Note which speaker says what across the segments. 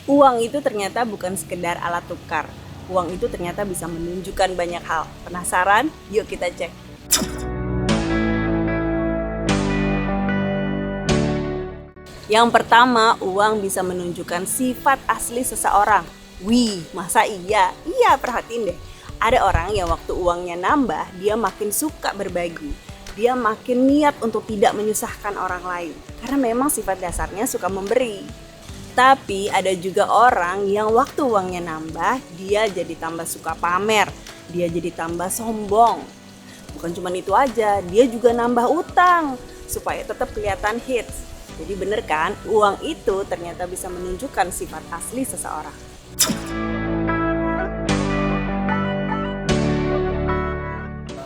Speaker 1: Uang itu ternyata bukan sekedar alat tukar. Uang itu ternyata bisa menunjukkan banyak hal. Penasaran? Yuk kita cek. Yang pertama, uang bisa menunjukkan sifat asli seseorang. Wih, masa iya? Iya, perhatiin deh. Ada orang yang waktu uangnya nambah, dia makin suka berbagi. Dia makin niat untuk tidak menyusahkan orang lain. Karena memang sifat dasarnya suka memberi. Tapi ada juga orang yang waktu uangnya nambah, dia jadi tambah suka pamer. Dia jadi tambah sombong. Bukan cuma itu aja, dia juga nambah utang supaya tetap kelihatan hits. Jadi bener kan, uang itu ternyata bisa menunjukkan sifat asli seseorang.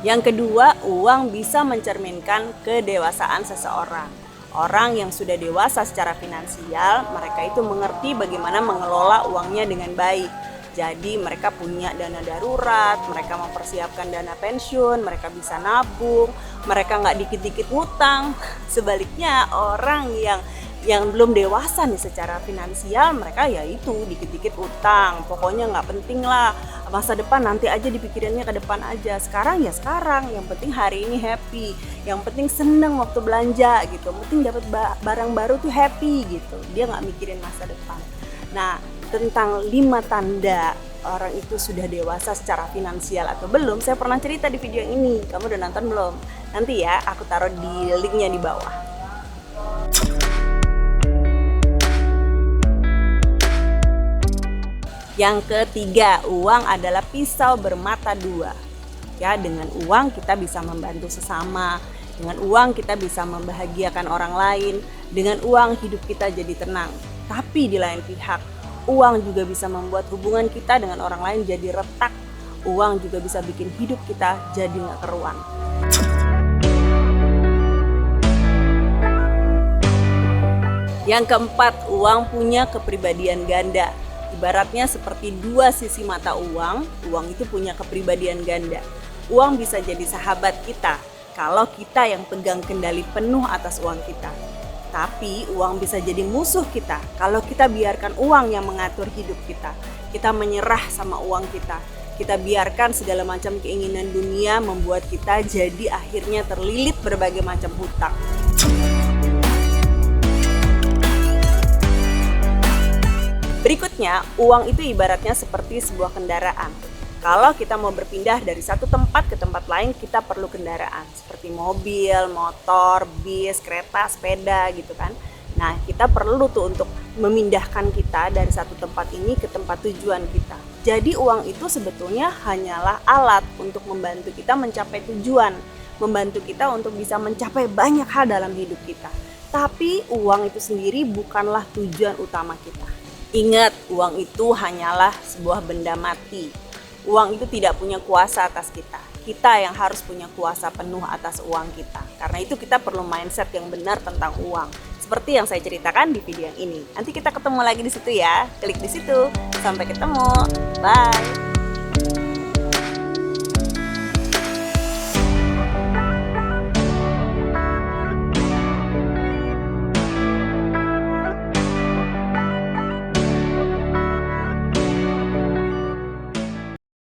Speaker 1: Yang kedua, uang bisa mencerminkan kedewasaan seseorang. Orang yang sudah dewasa secara finansial, mereka itu mengerti bagaimana mengelola uangnya dengan baik. Jadi mereka punya dana darurat, mereka mempersiapkan dana pensiun, mereka bisa nabung, mereka nggak dikit-dikit ngutang. Sebaliknya orang yang belum dewasa nih secara finansial, mereka ya itu dikit-dikit utang. Pokoknya nggak penting lah, masa depan nanti aja dipikirinnya ke depan aja. Sekarang ya sekarang, yang penting hari ini happy, yang penting seneng waktu belanja gitu, yang penting dapat barang baru tuh happy gitu. Dia nggak mikirin masa depan. Nah, tentang 5 tanda orang itu sudah dewasa secara finansial atau belum, saya pernah cerita di video yang ini. Kamu udah nonton belum? Nanti ya, aku taruh di linknya di bawah. Yang ketiga, uang adalah pisau bermata dua. Ya, dengan uang kita bisa membantu sesama, dengan uang kita bisa membahagiakan orang lain, dengan uang hidup kita jadi tenang. Tapi di lain pihak, uang juga bisa membuat hubungan kita dengan orang lain jadi retak. Uang juga bisa bikin hidup kita jadi nggak keruan. Yang keempat, uang punya kepribadian ganda. Ibaratnya seperti dua sisi mata uang itu punya kepribadian ganda. Uang bisa jadi sahabat kita kalau kita yang pegang kendali penuh atas uang kita. Tapi uang bisa jadi musuh kita kalau kita biarkan uang yang mengatur hidup kita. Kita menyerah sama uang kita. Kita biarkan segala macam keinginan dunia membuat kita jadi akhirnya terlilit berbagai macam hutang. Berikutnya, uang itu ibaratnya seperti sebuah kendaraan. Kalau kita mau berpindah dari satu tempat ke tempat lain, kita perlu kendaraan. Seperti mobil, motor, bis, kereta, sepeda gitu kan. Nah, kita perlu tuh untuk memindahkan kita dari satu tempat ini ke tempat tujuan kita. Jadi uang itu sebetulnya hanyalah alat untuk membantu kita mencapai tujuan. Membantu kita untuk bisa mencapai banyak hal dalam hidup kita. Tapi uang itu sendiri bukanlah tujuan utama kita. Ingat, uang itu hanyalah sebuah benda mati. Uang itu tidak punya kuasa atas kita. Kita yang harus punya kuasa penuh atas uang kita. Karena itu kita perlu mindset yang benar tentang uang. Seperti yang saya ceritakan di video yang ini. Nanti kita ketemu lagi di situ ya. Klik di situ. Sampai ketemu. Bye.